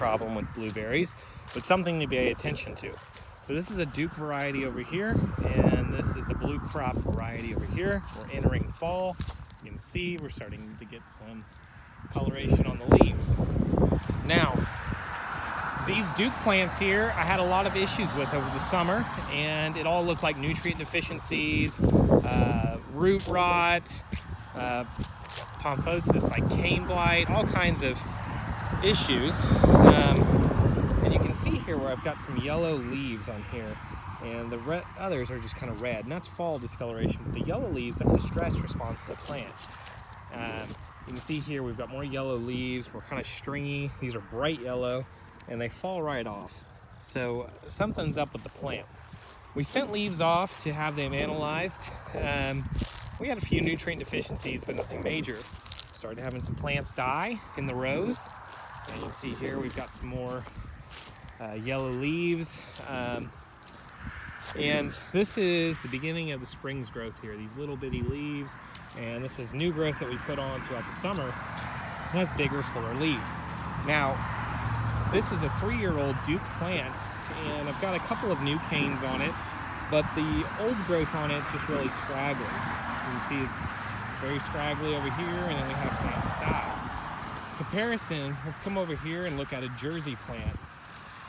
problem with blueberries, but something to pay attention to. So this is a Duke variety over here, and this is a blue crop variety over here. We're entering fall. You can see we're starting to get some coloration on the leaves. Now, these Duke plants here, I had a lot of issues with over the summer, and it all looked like nutrient deficiencies, root rot, pomphosis like cane blight, all kinds of issues. And you can see here where I've got some yellow leaves on here, and the others are just kind of red, and that's fall discoloration. But the yellow leaves, that's a stress response to the plant. You can see here we've got more yellow leaves. We're kind of stringy. These are bright yellow, and they fall right off. So something's up with the plant. We sent leaves off to have them analyzed. We had a few nutrient deficiencies, but nothing major. Started having some plants die in the rows. And you can see here we've got some more yellow leaves. And this is the beginning of the spring's growth here, these little bitty leaves. And this is new growth that we put on throughout the summer. It has bigger, fuller leaves. Now, this is a 3-year-old Duke plant, and I've got a couple of new canes on it, but the old growth on it's just really scraggly. You can see it's very scraggly over here, and then we have plants that die. Comparison, let's come over here and look at a Jersey plant.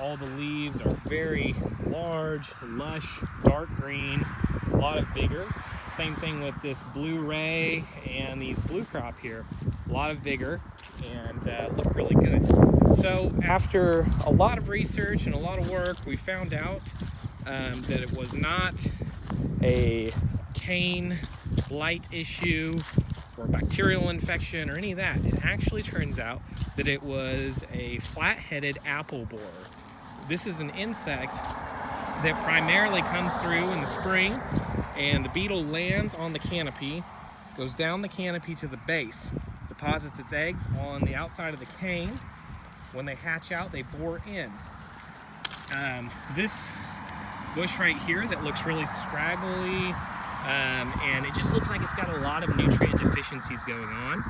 All the leaves are very large, lush, dark green, a lot of vigor. Same thing with this blue ray and these blue crop here. A lot of vigor and look really good. So after a lot of research and a lot of work, we found out that it was not a cane blight issue or bacterial infection or any of that. It actually turns out that it was a flat-headed apple borer. This is an insect that primarily comes through in the spring, and the beetle lands on the canopy, goes down the canopy to the base, deposits its eggs on the outside of the cane. When they hatch out, they bore in. This bush right here that looks really scraggly, and it just looks like it's got a lot of nutrient deficiencies going on.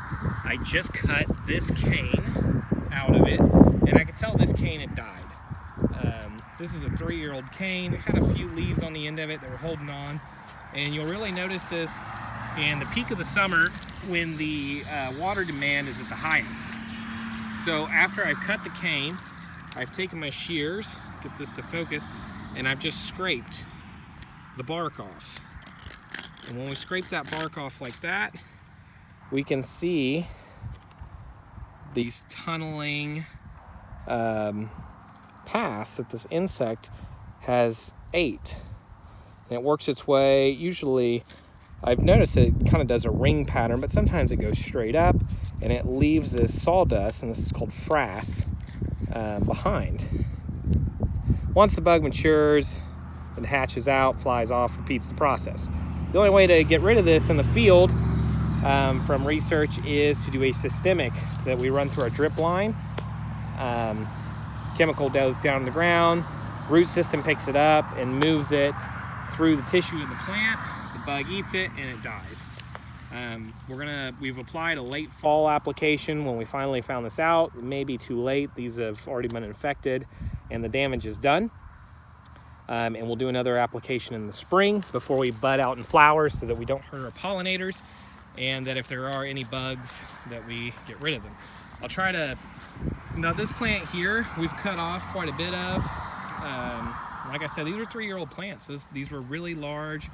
I just cut this cane out of it, and I could tell this cane had died. This is a 3-year-old cane. It had a few leaves on the end of it that were holding on, and you'll really notice this in the peak of the summer when the water demand is at the highest. So after I've cut the cane, I've taken my shears, get this to focus, and I've just scraped the bark off. And when we scrape that bark off like that, we can see these tunneling paths that this insect has ate. And it works its way, usually, I've noticed that it kind of does a ring pattern, but sometimes it goes straight up and it leaves this sawdust, and this is called Frass, behind. Once the bug matures, it hatches out, flies off, repeats the process. The only way to get rid of this in the field from research is to do a systemic that we run through our drip line. Chemical goes down to the ground, root system picks it up and moves it through the tissue of the plant. The bug eats it and it dies. We've applied a late fall application when we finally found this out. It may be too late. These have already been infected and the damage is done. And we'll do another application in the spring before we bud out in flowers so that we don't hurt our pollinators, and that if there are any bugs that we get rid of them. I'll try to, now this plant here, we've cut off quite a bit of. Like I said, these are 3-year-old plants. These were really large,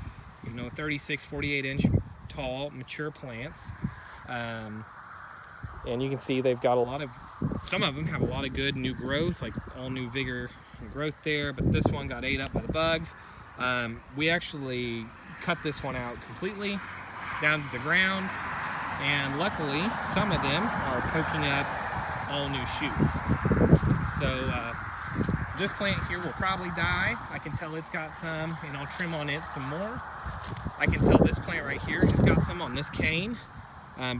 36, 48 inch tall, mature plants. And you can see they've got a lot of, some of them have a lot of good new growth, like all new vigor and growth there, but this one got ate up by the bugs. We actually cut this one out completely down to the ground, and luckily some of them are poking up all new shoots. So this plant here will probably die. I can tell it's got some, and I'll trim on it some more. I can tell this plant right here has got some on this cane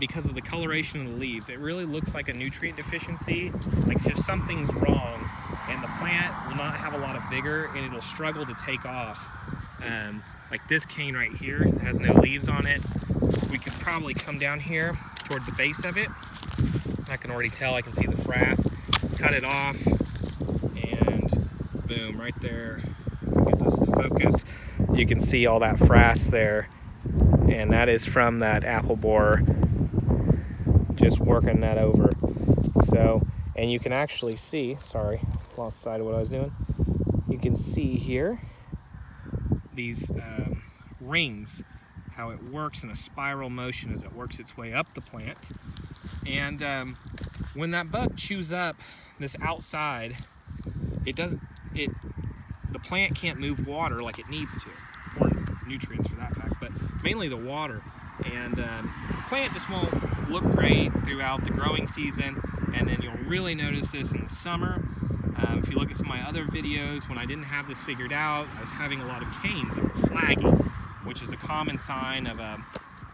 because of the coloration of the leaves. It really looks like a nutrient deficiency, like just something's wrong, and the plant will not have a lot of vigor and it'll struggle to take off. Like this cane right here that has no leaves on it, we could probably come down here toward the base of it. I can already tell, I can see the frass, cut it off, boom, right there. Get this to focus. You can see all that frass there, and that is from that apple borer just working that over. So, and you can actually see, sorry, lost sight of what I was doing. You can see here these rings, how it works in a spiral motion as it works its way up the plant. And when that bug chews up this outside, the plant can't move water like it needs to, or nutrients for that fact, but mainly the water. And the plant just won't look great throughout the growing season, and then you'll really notice this in the summer. If you look at some of my other videos, when I didn't have this figured out, I was having a lot of canes that were flagging, which is a common sign of a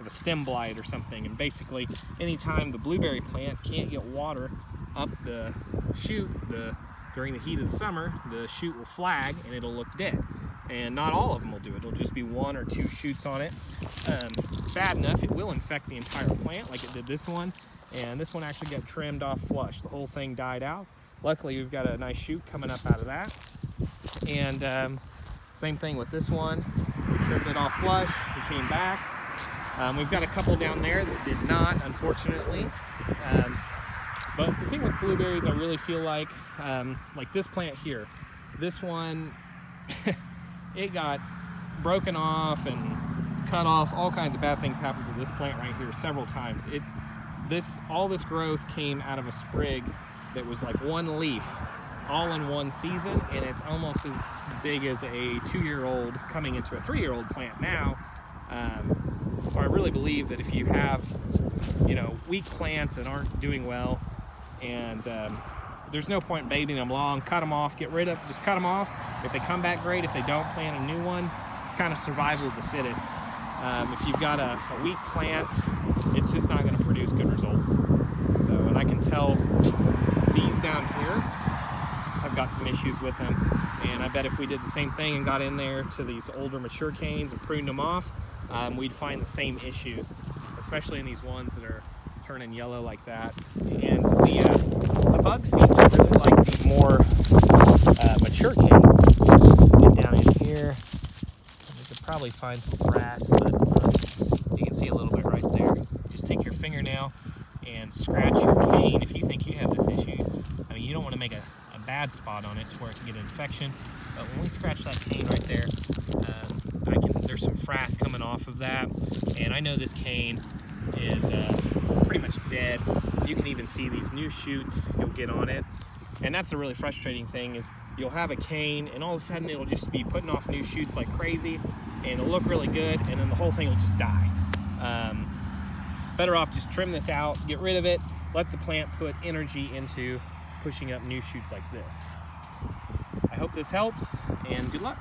stem blight or something. And basically, anytime the blueberry plant can't get water up the shoot during the heat of the summer, the shoot will flag and it'll look dead. And not all of them will do it. It'll just be 1 or 2 shoots on it. Bad enough, it will infect the entire plant like it did this one. And this one actually got trimmed off flush. The whole thing died out. Luckily, we've got a nice shoot coming up out of that. And same thing with this one. We trimmed it off flush. It came back. We've got a couple down there that did not, unfortunately. But the thing with blueberries, I really feel like this plant here, this one, it got broken off and cut off. All kinds of bad things happened to this plant right here several times. All this growth came out of a sprig that was like 1 leaf all in 1 season, and it's almost as big as a 2-year-old coming into a 3-year-old plant now. So I really believe that if you have, weak plants that aren't doing well, and there's no point babying them long, cut them off, just cut them off. If they come back great, if they don't, plant a new one. It's kind of survival of the fittest. If you've got a weak plant, it's just not going to produce good results. So, and I can tell these down here, I've got some issues with them. And I bet if we did the same thing and got in there to these older mature canes and pruned them off, we'd find the same issues, especially in these ones that are turning yellow like that. And the bugs seem to really like the more mature canes. Get down in here. You could probably find some frass, but you can see a little bit right there. Just take your fingernail and scratch your cane if you think you have this issue. I mean, you don't want to make a bad spot on it to where it can get an infection, but when we scratch that cane right there, there's some frass coming off of that, and I know this cane is pretty much dead. You can even see these new shoots you'll get on it, and that's a really frustrating thing, is you'll have a cane and all of a sudden it'll just be putting off new shoots like crazy, and it'll look really good, and then the whole thing will just die. Better off just trim this out, get rid of it, let the plant put energy into pushing up new shoots like this. I hope this helps, and good luck.